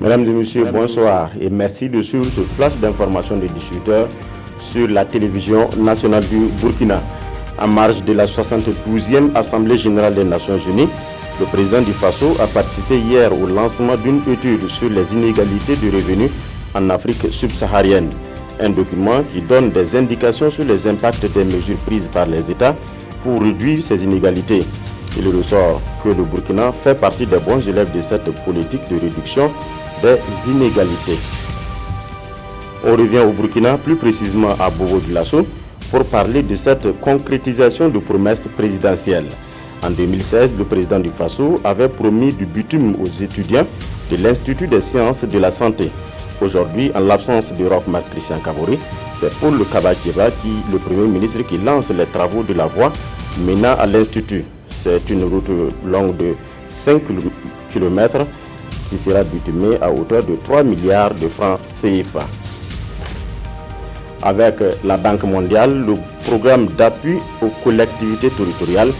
Mesdames et messieurs, bonsoir et merci de suivre ce flash d'information de 18h sur la télévision nationale du Burkina. En marge de la 72e Assemblée générale des Nations Unies, le président du Faso a participé hier au lancement d'une étude sur les inégalités de revenus en Afrique subsaharienne. Un document qui donne des indications sur les impacts des mesures prises par les États pour réduire ces inégalités. Il ressort que le Burkina fait partie des bons élèves de cette politique de réduction des inégalités. On revient au Burkina, plus précisément à Bobo-Dioulasso, pour parler de cette concrétisation de promesses présidentielles. En 2016, le président du Faso avait promis du bitume aux étudiants de l'Institut des sciences de la santé. Aujourd'hui, en l'absence de Roch-Marc Christian Kaboré, c'est Paul Kabakeba, le Premier ministre, qui lance les travaux de la voie menant à l'Institut. C'est une route longue de 5 km qui sera bitumée à hauteur de 3 milliards de francs CFA. Avec la Banque mondiale, le programme d'appui aux collectivités territoriales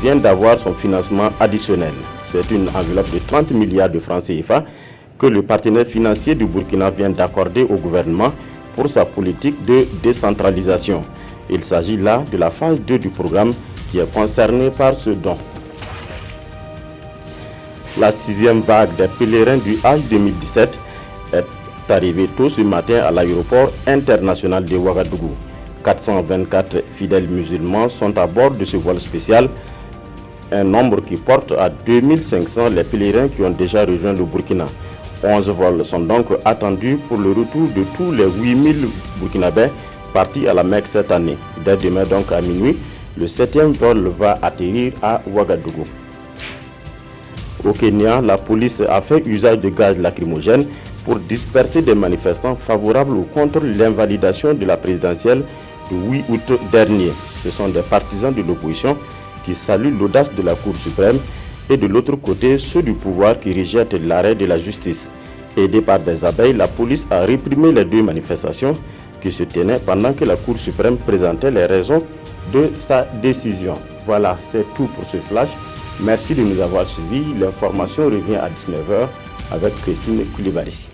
vient d'avoir son financement additionnel. C'est une enveloppe de 30 milliards de francs CFA que le partenaire financier du Burkina vient d'accorder au gouvernement pour sa politique de décentralisation. Il s'agit là de la phase 2 du programme qui est concernée par ce don. La 6e vague des pèlerins du Hajj 2017 est arrivée tôt ce matin à l'aéroport international de Ouagadougou. 424 fidèles musulmans sont à bord de ce vol spécial, un nombre qui porte à 2500 les pèlerins qui ont déjà rejoint le Burkina. 11 vols sont donc attendus pour le retour de tous les 8000 Burkinabés partis à la Mecque cette année. Dès demain, donc à minuit, le 7e vol va atterrir à Ouagadougou. Au Kenya, la police a fait usage de gaz lacrymogène pour disperser des manifestants favorables contre l'invalidation de la présidentielle du 8 août dernier. Ce sont des partisans de l'opposition qui saluent l'audace de la Cour suprême et de l'autre côté ceux du pouvoir qui rejettent l'arrêt de la justice. Aidée par des abeilles, la police a réprimé les deux manifestations qui se tenaient pendant que la Cour suprême présentait les raisons de sa décision. Voilà, c'est tout pour ce flash. Merci de nous avoir suivis. L'information revient à 19h avec Christine Koulibaly.